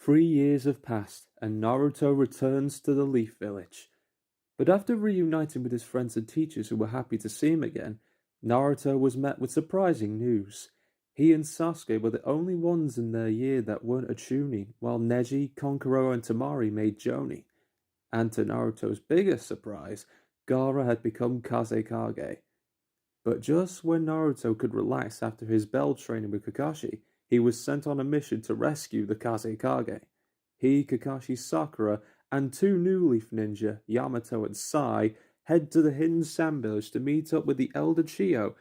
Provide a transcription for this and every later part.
3 years have passed, and Naruto returns to the Leaf Village. But after reuniting with his friends and teachers who were happy to see him again, Naruto was met with surprising news. He and Sasuke were the only ones in their year that weren't a Chunin, while Neji, Konkoro, and Tamari made Jonin. And to Naruto's biggest surprise, Gaara had become Kazekage. But just when Naruto could relax after his bell training with Kakashi, he was sent on a mission to rescue the Kazekage. He, Kakashi, Sakura, and two new Leaf Ninja, Yamato and Sai, head to the hidden sand village to meet up with the Elder Chiyo,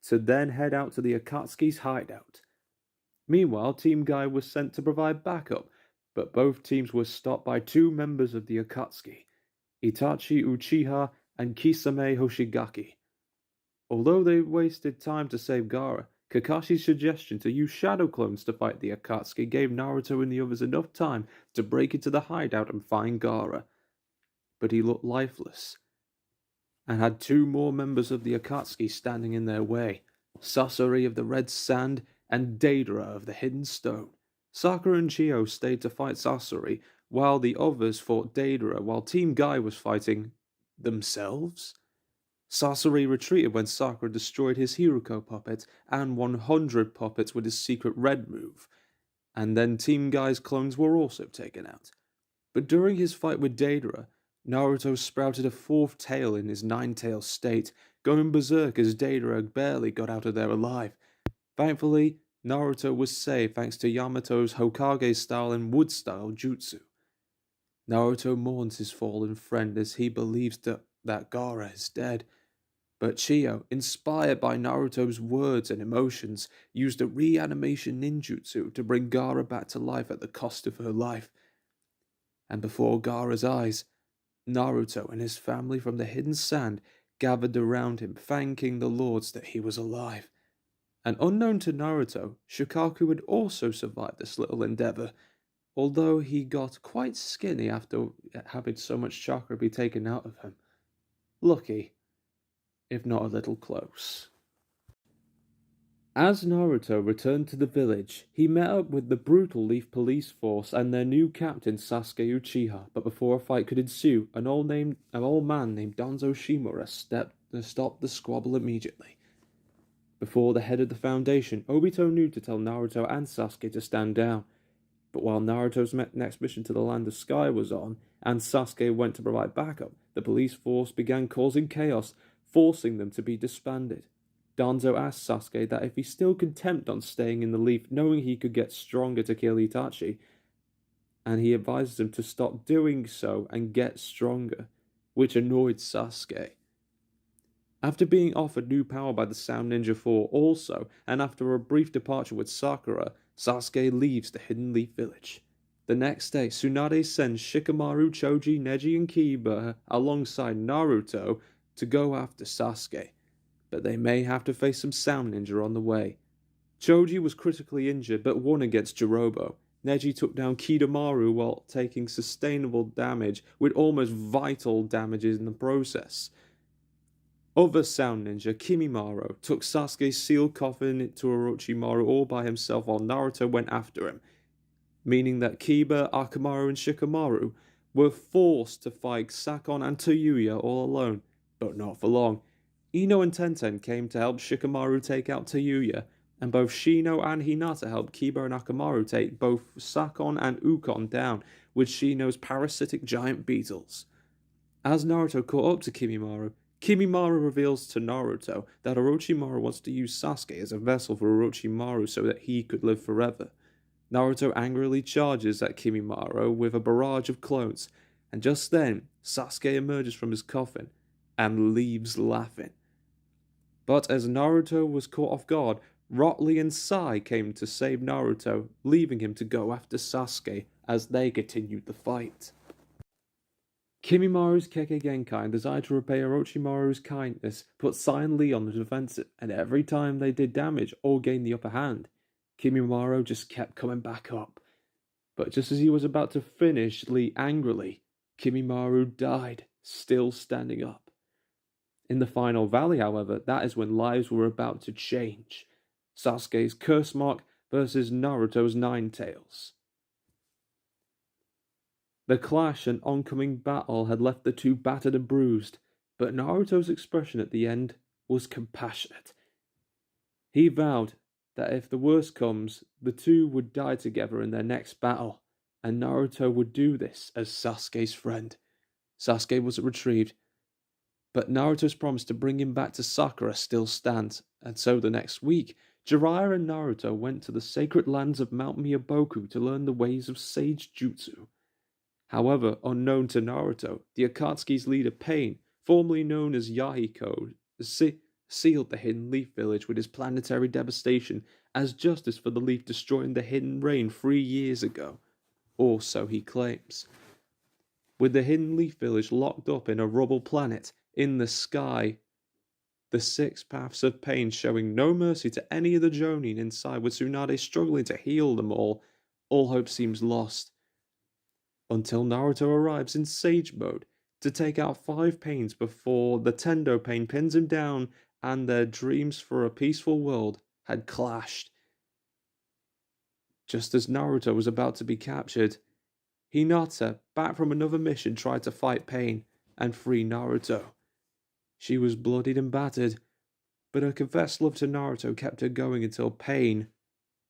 to then head out to the Akatsuki's hideout. Meanwhile, Team Guy was sent to provide backup, but both teams were stopped by two members of the Akatsuki, Itachi Uchiha and Kisame Hoshigaki. Although they wasted time to save Gaara, Kakashi's suggestion to use shadow clones to fight the Akatsuki gave Naruto and the others enough time to break into the hideout and find Gaara. But he looked lifeless, and had two more members of the Akatsuki standing in their way, Sasori of the Red Sand and Deidara of the Hidden Stone. Sakura and Chiyo stayed to fight Sasori, while the others fought Deidara, while Team Guy was fighting themselves? Sasori retreated when Sakura destroyed his Hiruko puppet and 100 puppets with his secret red move, and then Team Guy's clones were also taken out. But during his fight with Deidara, Naruto sprouted a fourth tail in his nine-tailed state, going berserk as Deidara barely got out of there alive. Thankfully, Naruto was saved thanks to Yamato's Hokage-style and wood-style jutsu. Naruto mourns his fallen friend as he believes that Gaara is dead. But Chiyo, inspired by Naruto's words and emotions, used a reanimation ninjutsu to bring Gaara back to life at the cost of her life. And before Gaara's eyes, Naruto and his family from the hidden sand gathered around him, thanking the lords that he was alive. And unknown to Naruto, Shukaku had also survived this little endeavor, although he got quite skinny after having so much chakra be taken out of him. Lucky, if not a little close. As Naruto returned to the village, he met up with the brutal Leaf Police Force and their new captain Sasuke Uchiha, but before a fight could ensue, an old man named Danzo Shimura stopped the squabble immediately. Before the head of the Foundation, Obito knew to tell Naruto and Sasuke to stand down. But while Naruto's next mission to the Land of Sky was on, and Sasuke went to provide backup, the police force began causing chaos, forcing them to be disbanded. Danzo asked Sasuke that if he's still content on staying in the Leaf, knowing he could get stronger to kill Itachi, and he advises him to stop doing so and get stronger, which annoyed Sasuke. After being offered new power by the Sound Ninja 4 also, and after a brief departure with Sakura, Sasuke leaves the Hidden Leaf Village. The next day, Tsunade sends Shikamaru, Choji, Neji, and Kiba alongside Naruto to go after Sasuke, but they may have to face some Sound Ninja on the way. Choji was critically injured but won against Jirobo. Neji took down Kidomaru while taking sustainable damage with almost vital damages in the process. Other Sound Ninja, Kimimaro, took Sasuke's sealed coffin to Orochimaru all by himself while Naruto went after him, meaning that Kiba, Akamaru, and Shikamaru were forced to fight Sakon and Toyuya all alone, but not for long. Ino and Tenten came to help Shikamaru take out Toyuya, and both Shino and Hinata helped Kiba and Akamaru take both Sakon and Ukon down with Shino's parasitic giant beetles. As Naruto caught up to Kimimaro reveals to Naruto that Orochimaru wants to use Sasuke as a vessel for Orochimaru so that he could live forever. Naruto angrily charges at Kimimaro with a barrage of clones, and just then, Sasuke emerges from his coffin and leaves laughing. But as Naruto was caught off guard, Rotley and Sai came to save Naruto, leaving him to go after Sasuke as they continued the fight. Kimimaru's Kekkei Genkai, designed to repay Orochimaru's kindness, put Sai and Lee on the defensive, and every time they did damage or gained the upper hand, Kimimaru just kept coming back up. But just as he was about to finish Lee angrily, Kimimaru died, still standing up. In the final valley, however, that is when lives were about to change. Sasuke's curse mark versus Naruto's Nine Tails. The clash and oncoming battle had left the two battered and bruised, but Naruto's expression at the end was compassionate. He vowed that if the worst comes, the two would die together in their next battle, and Naruto would do this as Sasuke's friend. Sasuke was retrieved, but Naruto's promise to bring him back to Sakura still stands, and so the next week, Jiraiya and Naruto went to the sacred lands of Mount Miyaboku to learn the ways of sage jutsu. However, unknown to Naruto, the Akatsuki's leader Pain, formerly known as Yahiko, sealed the Hidden Leaf Village with his planetary devastation as justice for the leaf destroying the Hidden Rain 3 years ago, or so he claims. With the Hidden Leaf Village locked up in a rubble planet, in the sky, the six paths of pain showing no mercy to any of the Jonin inside, with Tsunade struggling to heal them all hope seems lost. Until Naruto arrives in Sage Mode to take out 5 pains before the Tendo pain pins him down and their dreams for a peaceful world had clashed. Just as Naruto was about to be captured, Hinata, back from another mission, tried to fight Pain and free Naruto. She was bloodied and battered, but her confessed love to Naruto kept her going until Pain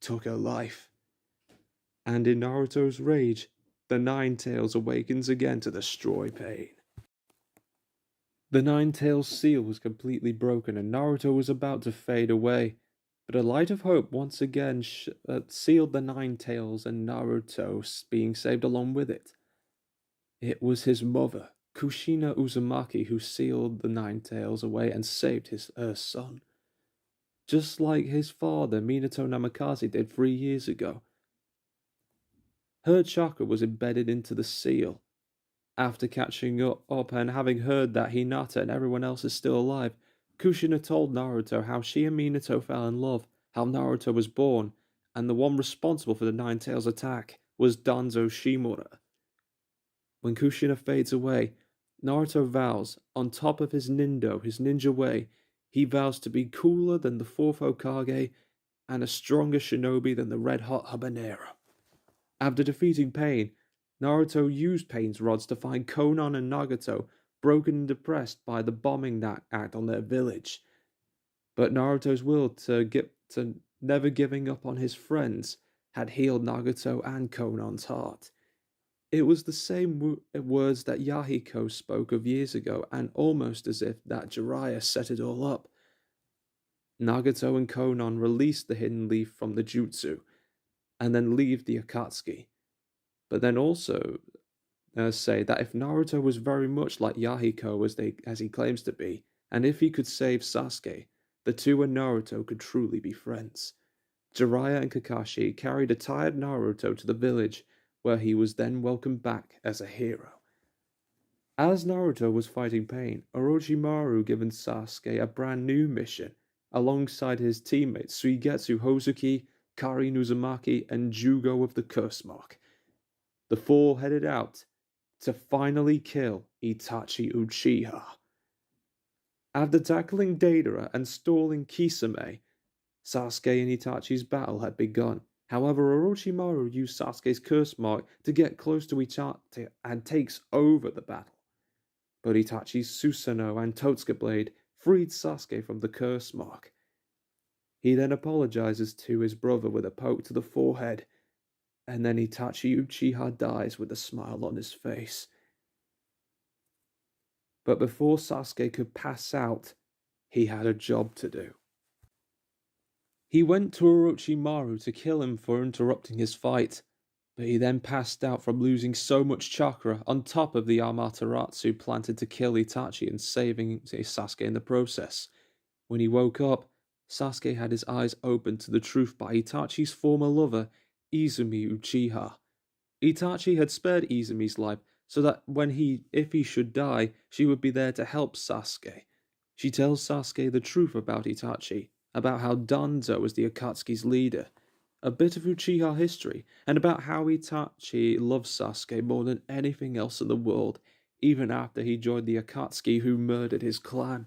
took her life. And in Naruto's rage, the Nine Tails awakens again to destroy Pain. The Nine Tails seal was completely broken and Naruto was about to fade away, but a light of hope once again sealed the Nine Tails and Naruto being saved along with it. It was his mother, Kushina Uzumaki, who sealed the Nine Tails away and saved her son. Just like his father, Minato Namikaze, did 3 years ago. Her chakra was embedded into the seal. After catching up and having heard that Hinata and everyone else is still alive, Kushina told Naruto how she and Minato fell in love, how Naruto was born, and the one responsible for the Nine Tails attack was Danzo Shimura. When Kushina fades away, Naruto vows, on top of his Nindo, his ninja way, he vows to be cooler than the 4th Hokage and a stronger shinobi than the red-hot habanero. After defeating Pain, Naruto used Pain's rods to find Konan and Nagato, broken and depressed by the bombing act on their village. But Naruto's will to never giving up on his friends had healed Nagato and Konan's heart. It was the same words that Yahiko spoke of years ago, and almost as if that Jiraiya set it all up. Nagato and Konan released the Hidden Leaf from the jutsu, and then leave the Akatsuki. But then also say that if Naruto was very much like Yahiko as he claims to be, and if he could save Sasuke, the two and Naruto could truly be friends. Jiraiya and Kakashi carried a tired Naruto to the village, where he was then welcomed back as a hero. As Naruto was fighting Pain, Orochimaru given Sasuke a brand new mission, alongside his teammates Suigetsu Hozuki, Karin Uzumaki, and Jugo of the Curse Mark. The four headed out to finally kill Itachi Uchiha. After tackling Deidara and stalling Kisame, Sasuke and Itachi's battle had begun. However, Orochimaru used Sasuke's curse mark to get close to Itachi and takes over the battle. But Itachi's Susanoo and Totsuka blade freed Sasuke from the curse mark. He then apologizes to his brother with a poke to the forehead, and then Itachi Uchiha dies with a smile on his face. But before Sasuke could pass out, he had a job to do. He went to Orochimaru to kill him for interrupting his fight, but he then passed out from losing so much chakra on top of the Amaterasu planted to kill Itachi and saving Sasuke in the process. When he woke up, Sasuke had his eyes opened to the truth by Itachi's former lover, Izumi Uchiha. Itachi had spared Izumi's life so that if he should die, she would be there to help Sasuke. She tells Sasuke the truth about Itachi, about how Danzo was the Akatsuki's leader, a bit of Uchiha history, and about how Itachi loves Sasuke more than anything else in the world, even after he joined the Akatsuki who murdered his clan.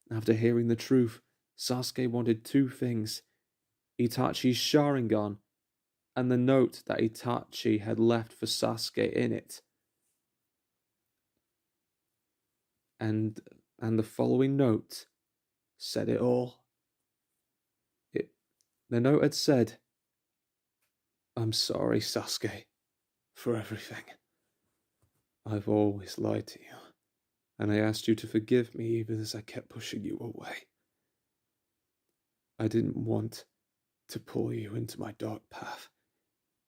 After hearing the truth, Sasuke wanted two things: Itachi's Sharingan and the note that Itachi had left for Sasuke in it. And the following note said it all. The note had said, "I'm sorry, Sasuke, for everything. I've always lied to you, and I asked you to forgive me even as I kept pushing you away. I didn't want to pull you into my dark path,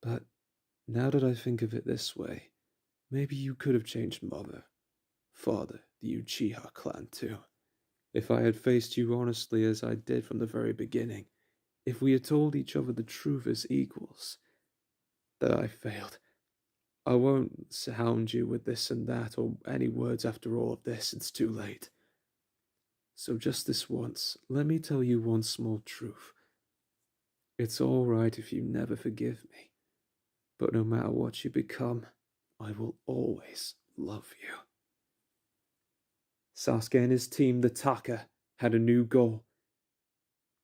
but now that I think of it this way, maybe you could have changed mother, father, the Uchiha clan too. If I had faced you honestly as I did from the very beginning, if we had told each other the truth as equals, that I failed. I won't hound you with this and that or any words after all of this, it's too late. So just this once, let me tell you one small truth. It's all right if you never forgive me, but no matter what you become, I will always love you." Sasuke and his team, the Taka, had a new goal: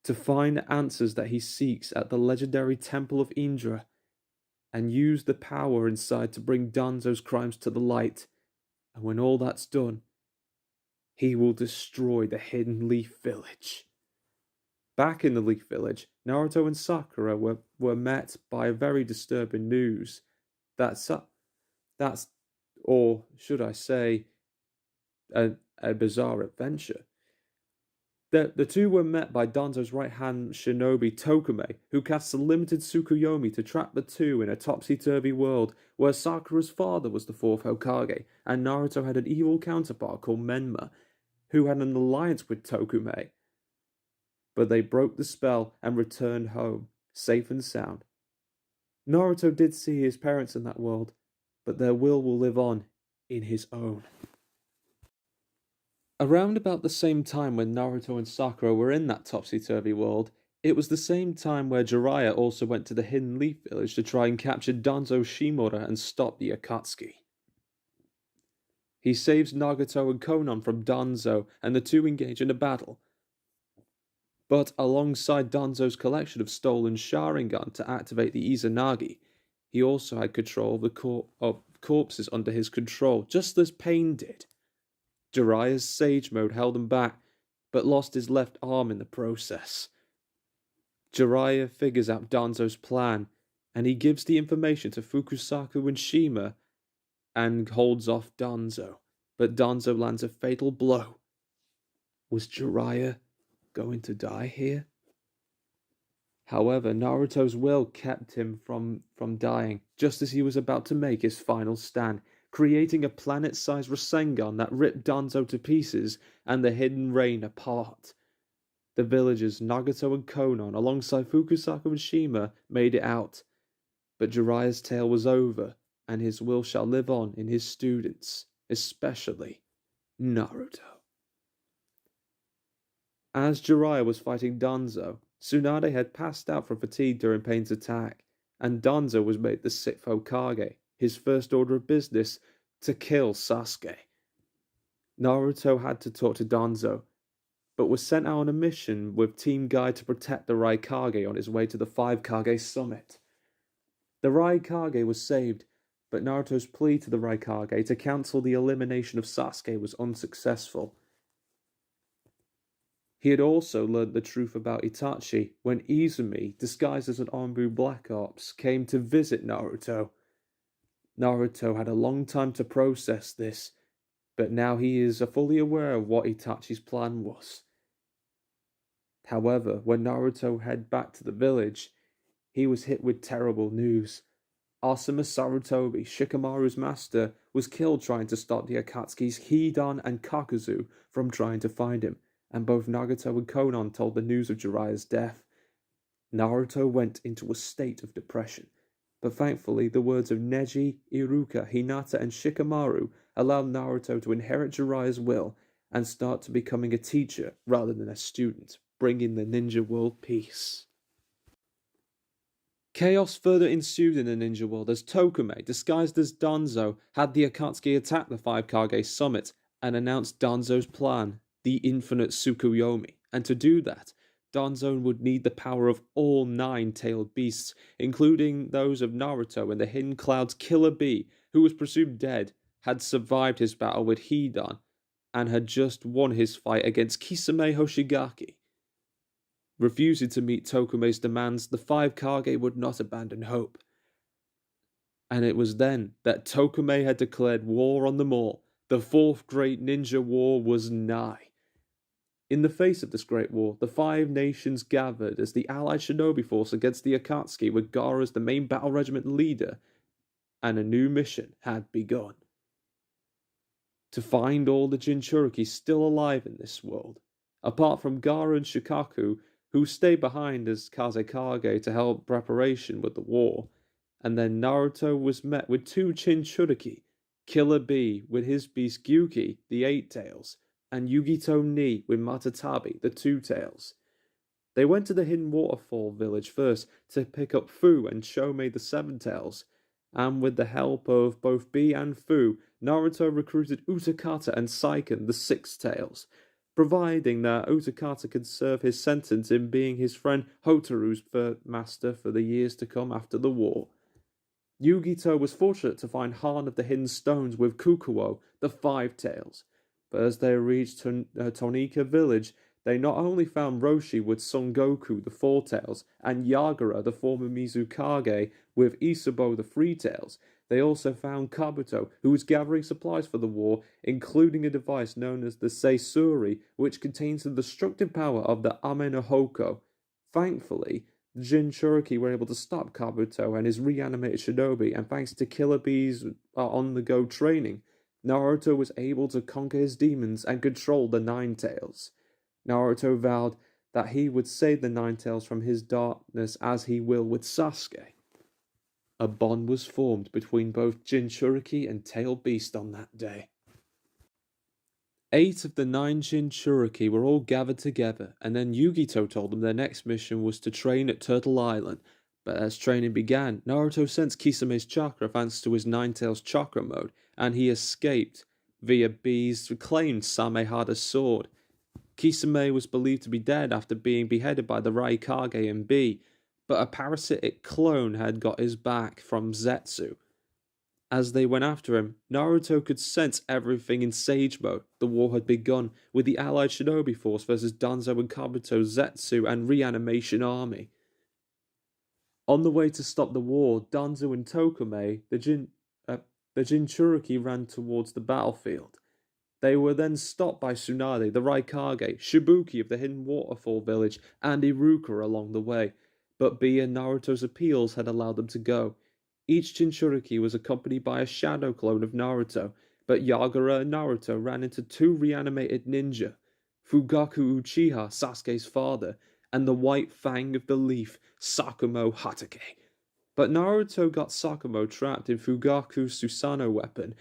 to find answers that he seeks at the legendary Temple of Indra and use the power inside to bring Danzo's crimes to the light. And when all that's done, he will destroy the Hidden Leaf Village. Back in the Leaf Village, Naruto and Sakura were met by a very disturbing news. Or should I say, a bizarre adventure. The two were met by Danzo's right-hand shinobi Tokume, who casts a limited Tsukuyomi to trap the two in a topsy-turvy world where Sakura's father was the fourth Hokage, and Naruto had an evil counterpart called Menma, who had an alliance with Tokume. But they broke the spell and returned home, safe and sound. Naruto did see his parents in that world, but their will live on in his own. Around about the same time when Naruto and Sakura were in that topsy-turvy world, it was the same time where Jiraiya also went to the Hidden Leaf Village to try and capture Danzo Shimura and stop the Akatsuki. He saves Nagato and Konan from Danzo, and the two engage in a battle. But alongside Danzo's collection of stolen Sharingan to activate the Izanagi, he also had control of the corpses under his control, just as Pain did. Jiraiya's Sage Mode held him back, but lost his left arm in the process. Jiraiya figures out Danzo's plan, and he gives the information to Fukusaku and Shima, and holds off Danzo. But Danzo lands a fatal blow. Was Jiraiya going to die here? However, Naruto's will kept him from dying, just as he was about to make his final stand, creating a planet-sized Rasengan that ripped Danzo to pieces and the Hidden Rain apart. The villagers, Nagato and Konan, alongside Fukusaku and Shima, made it out. But Jiraiya's tale was over, and his will shall live on in his students, especially Naruto. As Jiraiya was fighting Danzo, Tsunade had passed out from fatigue during Pain's attack, and Danzo was made the 6th Hokage, his first order of business, to kill Sasuke. Naruto had to talk to Danzo, but was sent out on a mission with Team Guy to protect the Raikage on his way to the 5 Kage summit. The Raikage was saved, but Naruto's plea to the Raikage to cancel the elimination of Sasuke was unsuccessful. He had also learned the truth about Itachi when Izumi, disguised as an Anbu Black Ops, came to visit Naruto. Naruto had a long time to process this, but now he is fully aware of what Itachi's plan was. However, when Naruto headed back to the village, he was hit with terrible news. Asuma Sarutobi, Shikamaru's master, was killed trying to stop the Akatsuki's Hidan and Kakuzu from trying to find him, and both Nagato and Konan told the news of Jiraiya's death. Naruto went into a state of depression, but thankfully the words of Neji, Iruka, Hinata, and Shikamaru allowed Naruto to inherit Jiraiya's will and start to becoming a teacher rather than a student, bringing the ninja world peace. Chaos further ensued in the ninja world as Tokume, disguised as Danzo, had the Akatsuki attack the 5 Kage summit and announced Danzo's plan, the infinite Tsukuyomi, and to do that, Danzo would need the power of all 9-tailed beasts, including those of Naruto and the Hidden Cloud's Killer Bee, who was presumed dead, had survived his battle with Hidan, and had just won his fight against Kisame Hoshigaki. Refusing to meet Tokume's demands, the 5 Kage would not abandon hope. And it was then that Tokume had declared war on them all. The 4th Great Ninja War was nigh. In the face of this great war, the 5 nations gathered as the allied shinobi force against the Akatsuki, with Gaara as the main battle regiment leader, and a new mission had begun. To find all the Jinchuriki still alive in this world, apart from Gaara and Shikaku, who stayed behind as Kazekage to help preparation with the war, and then Naruto was met with 2 Jinchuriki, Killer Bee with his beast Gyuki, the 8 tails, and Yugito Ni with Matatabi, the 2 tails. They went to the Hidden Waterfall village first to pick up Fu and Shomei the 7 tails, and with the help of both Bee and Fu, Naruto recruited Utakata and Saiken the 6 tails, providing that Utakata could serve his sentence in being his friend Hotaru's master for the years to come after the war. Yugito was fortunate to find Han of the Hidden Stones with Kukuo, the 5 tails, but as they reached Tonika village, they not only found Roshi with Son Goku, the 4 tails, and Yagura, the former Mizukage, with Isabo, the 3 tails, they also found Kabuto, who was gathering supplies for the war, including a device known as the Seisuri, which contains the destructive power of the Ame no Hoko. Thankfully, the Jinchuriki were able to stop Kabuto and his reanimated shinobi, and thanks to Killer Bee's on-the-go training, Naruto was able to conquer his demons and control the 9 tails. Naruto vowed that he would save the 9 tails from his darkness as he will with Sasuke. A bond was formed between both Jinchuriki and Tailed Beast on that day. 8 of the 9 Jinchuriki were all gathered together, and then Yugito told them their next mission was to train at Turtle Island. But as training began, Naruto sensed Kisame's chakra thanks to his 9 tails chakra mode, and he escaped via Bee's reclaimed Samehada's sword. Kisame was believed to be dead after being beheaded by the Raikage and Bee, but a parasitic clone had got his back from Zetsu. As they went after him, Naruto could sense everything in Sage Mode. The war had begun, with the allied shinobi force versus Danzo and Kabuto's Zetsu and Reanimation Army. On the way to stop the war, Danzo and Tokume, the Jinchuriki, ran towards the battlefield. They were then stopped by Tsunade, the Raikage, Shibuki of the Hidden Waterfall village, and Iruka along the way, but Bee and Naruto's appeals had allowed them to go. Each Jinchuriki was accompanied by a shadow clone of Naruto, but Yagura and Naruto ran into 2 reanimated ninja, Fugaku Uchiha, Sasuke's father, and the White Fang of the Leaf, Sakumo Hatake. But Naruto got Sakumo trapped in Fugaku's Susanoo weapon,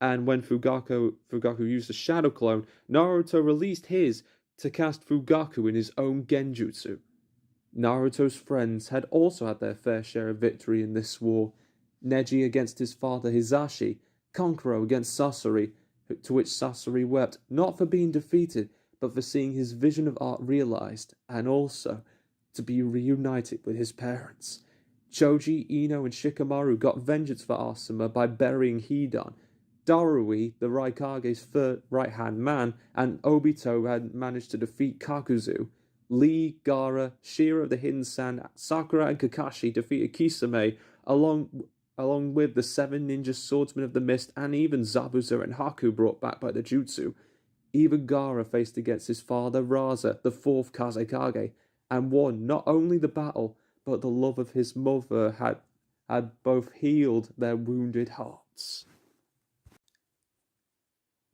and when Fugaku used the shadow clone, Naruto released his to cast Fugaku in his own genjutsu. Naruto's friends had also had their fair share of victory in this war. Neji against his father Hisashi, Kankuro against Sasori, to which Sasori wept, not for being defeated, but for seeing his vision of art realized, and also to be reunited with his parents. Choji, Ino, and Shikamaru got vengeance for Asuma by burying Hidan. Darui, the Raikage's third right-hand man, and Obito had managed to defeat Kakuzu. Lee, Gaara, Shira of the Hidden Sand, Sakura, and Kakashi defeated Kisame, along with the 7 ninja swordsmen of the mist, and even Zabuza and Haku brought back by the jutsu. Even Gaara faced against his father Raza, the 4th Kazekage, and won not only the battle, but the love of his mother had both healed their wounded hearts.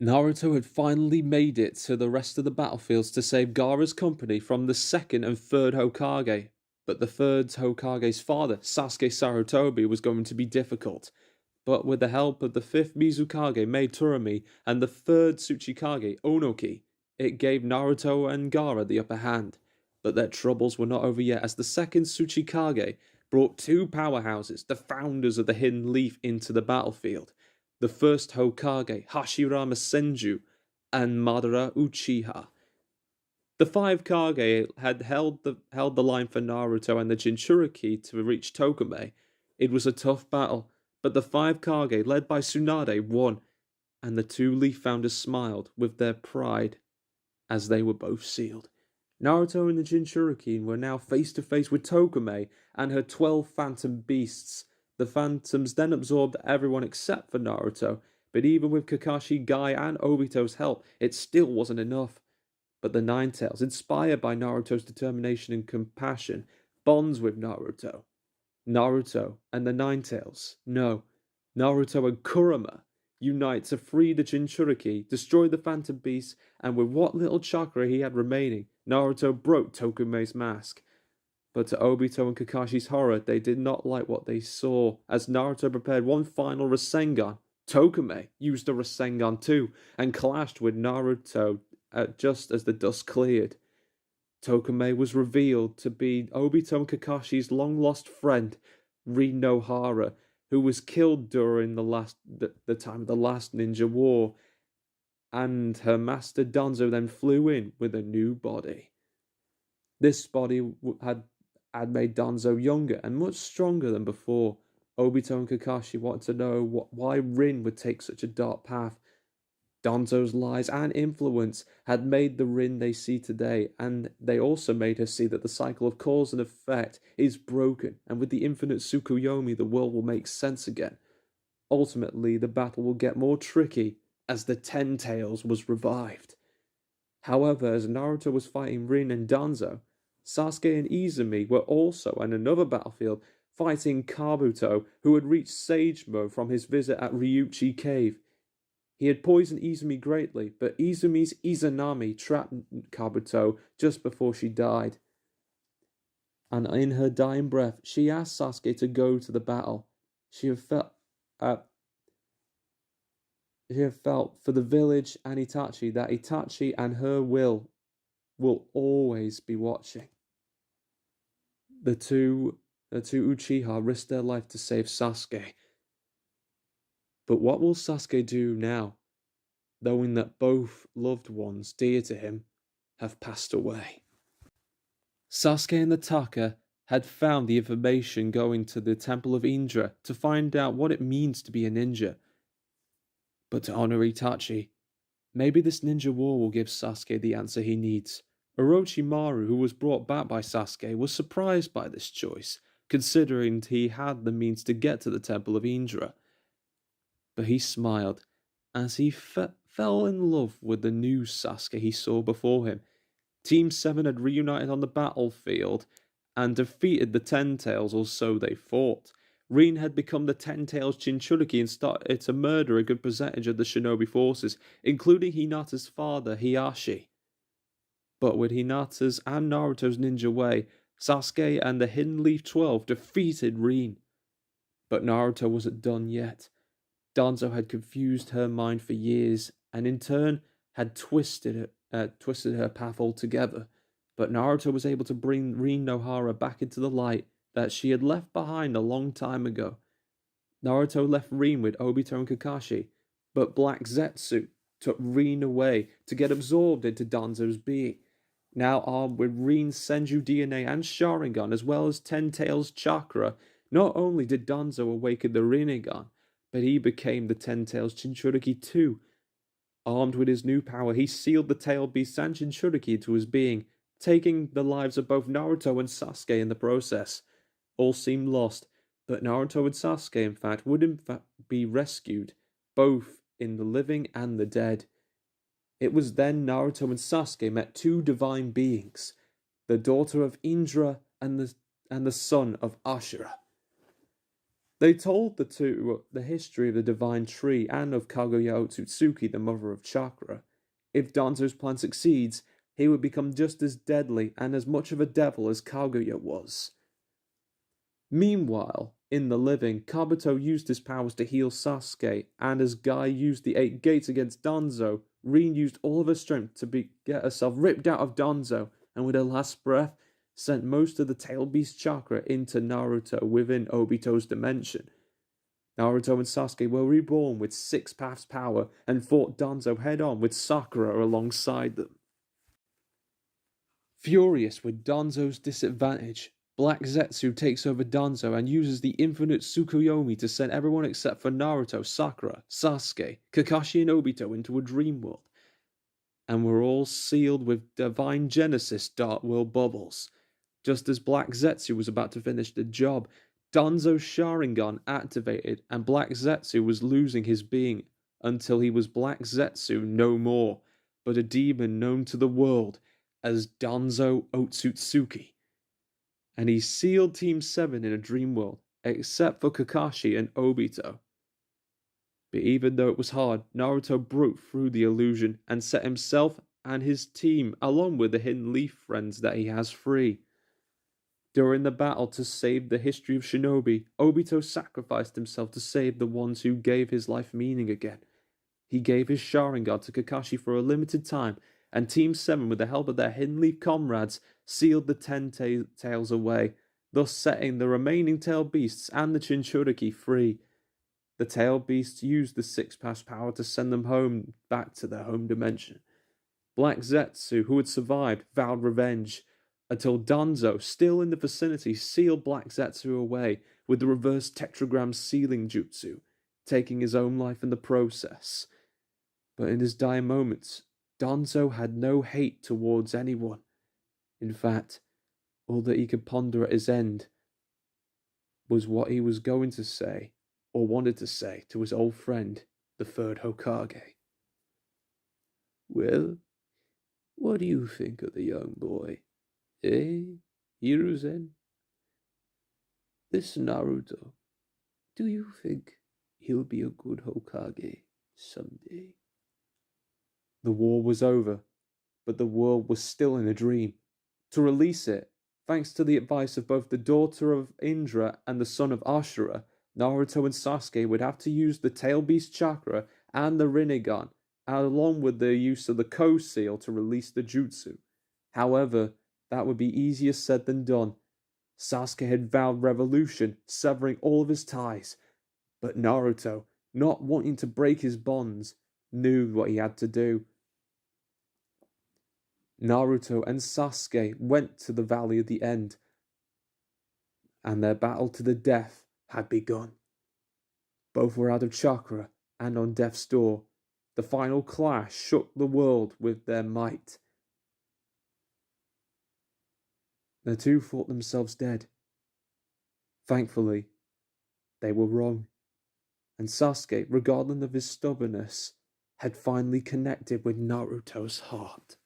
Naruto had finally made it to the rest of the battlefields to save Gaara's company from the 2nd and 3rd Hokage, but the 3rd Hokage's father, Sasuke Sarutobi, was going to be difficult. But with the help of the 5th Mizukage, Maid Turami, and the 3rd Tsuchikage, Onoki, it gave Naruto and Gaara the upper hand. But their troubles were not over yet, as the 2nd Tsuchikage brought 2 powerhouses, the founders of the Hidden Leaf, into the battlefield. The 1st Hokage, Hashirama Senju, and Madara Uchiha. The five Kage had held the line for Naruto and the Jinchuriki to reach Tokime. It was a tough battle, but the five Kage, led by Tsunade, won, and the two Leaf Founders smiled with their pride as they were both sealed. Naruto and the Jinchurikin were now face to face with Tokime and her 12 phantom beasts. The phantoms then absorbed everyone except for Naruto, but even with Kakashi, Guy, and Obito's help, it still wasn't enough. But the Nine Tails, inspired by Naruto's determination and compassion, bonds with Naruto. Naruto and the Nine Tails, no, Naruto and Kurama unite to free the Jinchuriki, destroy the Phantom Beast, and with what little chakra he had remaining, Naruto broke Tokume's mask. But to Obito and Kakashi's horror, they did not like what they saw. As Naruto prepared one final Rasengan, Tokume used a Rasengan too, and clashed with Naruto just as the dust cleared. Tokume was revealed to be Obito and Kakashi's long-lost friend, Rin Nohara, who was killed during the time of the last Ninja War, and her master Danzo then flew in with a new body. This body had made Danzo younger and much stronger than before. Obito and Kakashi wanted to know why Rin would take such a dark path. Danzo's lies and influence had made the Rin they see today, and they also made her see that the cycle of cause and effect is broken, and with the infinite Tsukuyomi, the world will make sense again. Ultimately, the battle will get more tricky as the Ten Tails was revived. However, as Naruto was fighting Rin and Danzo, Sasuke and Izumi were also on another battlefield fighting Kabuto, who had reached Sage Mode from his visit at Ryuchi Cave. He had poisoned Izumi greatly, but Izumi's Izanami trapped Kabuto just before she died. And in her dying breath, she asked Sasuke to go to the battle. She had felt for the village and Itachi that Itachi and her will always be watching. The two Uchiha risked their life to save Sasuke. But what will Sasuke do now, knowing that both loved ones dear to him have passed away? Sasuke and the Taka had found the information going to the Temple of Indra to find out what it means to be a ninja. But to honor Itachi, maybe this ninja war will give Sasuke the answer he needs. Orochimaru, who was brought back by Sasuke, was surprised by this choice, considering he had the means to get to the Temple of Indra. But he smiled as he fell in love with the new Sasuke he saw before him. Team 7 had reunited on the battlefield and defeated the Ten Tails, or so they thought. Rin had become the Ten Tails Jinchuriki and started to murder a good percentage of the shinobi forces, including Hinata's father, Hiashi. But with Hinata's and Naruto's ninja way, Sasuke and the Hidden Leaf 12 defeated Rin. But Naruto wasn't done yet. Danzo had confused her mind for years, and in turn had twisted her path altogether. But Naruto was able to bring Rin Nohara back into the light that she had left behind a long time ago. Naruto left Rin with Obito and Kakashi, but Black Zetsu took Rin away to get absorbed into Danzo's being. Now armed with Rin's Senju DNA and Sharingan, as well as Ten Tails chakra, not only did Danzo awaken the Rinnegan, but he became the Ten Tails Jinchuriki too. Armed with his new power, he sealed the Tail Beast and Jinchuriki into his being, taking the lives of both Naruto and Sasuke in the process. All seemed lost, but Naruto and Sasuke, in fact, would be rescued, both in the living and the dead. It was then Naruto and Sasuke met two divine beings, the daughter of Indra and the son of Ashura. They told the two the history of the divine tree and of Kaguya Otsutsuki, the mother of chakra. If Danzo's plan succeeds, he would become just as deadly and as much of a devil as Kaguya was. Meanwhile, in the living, Kabuto used his powers to heal Sasuke, and as Guy used the 8 gates against Danzo, Rin used all of her strength to get herself ripped out of Danzo, and with her last breath, sent most of the Tail Beast chakra into Naruto within Obito's dimension. Naruto and Sasuke were reborn with 6 paths power and fought Danzo head-on with Sakura alongside them. Furious with Danzo's disadvantage, Black Zetsu takes over Danzo and uses the infinite Tsukuyomi to send everyone except for Naruto, Sakura, Sasuke, Kakashi and Obito into a dream world. And we're all sealed with Divine Genesis Dark World bubbles. Just as Black Zetsu was about to finish the job, Danzo's Sharingan activated and Black Zetsu was losing his being until he was Black Zetsu no more, but a demon known to the world as Danzo Otsutsuki. And he sealed Team 7 in a dream world, except for Kakashi and Obito. But even though it was hard, Naruto broke through the illusion and set himself and his team, along with the hidden leaf friends that he has, free. During the battle to save the history of Shinobi, Obito sacrificed himself to save the ones who gave his life meaning again. He gave his Sharingan to Kakashi for a limited time, and Team 7, with the help of their Hidden Leaf comrades, sealed the 10 tails away, thus setting the remaining tail beasts and the Jinchuriki free. The tail beasts used the six-pass power to send them home, back to their home dimension. Black Zetsu, who had survived, vowed revenge, until Danzo, still in the vicinity, sealed Black Zetsu away with the reverse tetragram sealing jutsu, taking his own life in the process. But in his dying moments, Danzo had no hate towards anyone. In fact, all that he could ponder at his end was what he was going to say, or wanted to say, to his old friend, the third Hokage. "Well, what do you think of the young boy? Hiruzen? This Naruto, do you think he'll be a good Hokage someday?" The war was over, but the world was still in a dream. To release it, thanks to the advice of both the daughter of Indra and the son of Ashura, Naruto and Sasuke would have to use the Tail Beast Chakra and the Rinnegan, along with the use of the Ko-Seal to release the Jutsu. However, that would be easier said than done. Sasuke had vowed revolution, severing all of his ties. But Naruto, not wanting to break his bonds, knew what he had to do. Naruto and Sasuke went to the Valley of the End, and their battle to the death had begun. Both were out of chakra and on death's door. The final clash shook the world with their might. The two thought themselves dead. Thankfully, they were wrong, and Sasuke, regardless of his stubbornness, had finally connected with Naruto's heart.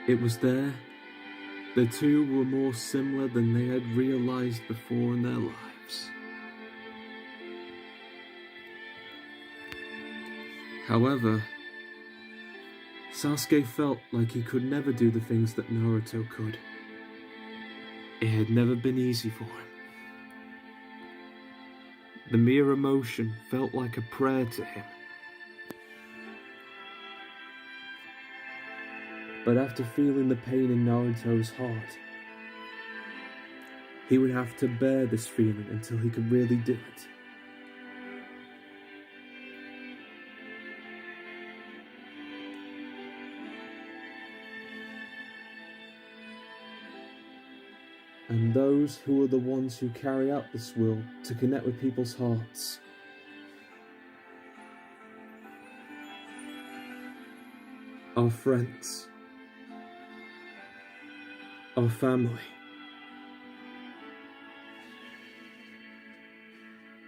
It was there. The two were more similar than they had realized before in their lives. However, Sasuke felt like he could never do the things that Naruto could. It had never been easy for him. The mere emotion felt like a prayer to him. But after feeling the pain in Naruto's heart, he would have to bear this feeling until he could really do it. And those who are the ones who carry out this will to connect with people's hearts are friends, our family,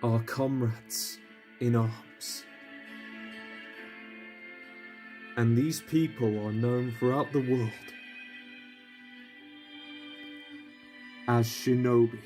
our comrades in arms. And these people are known throughout the world as Shinobi.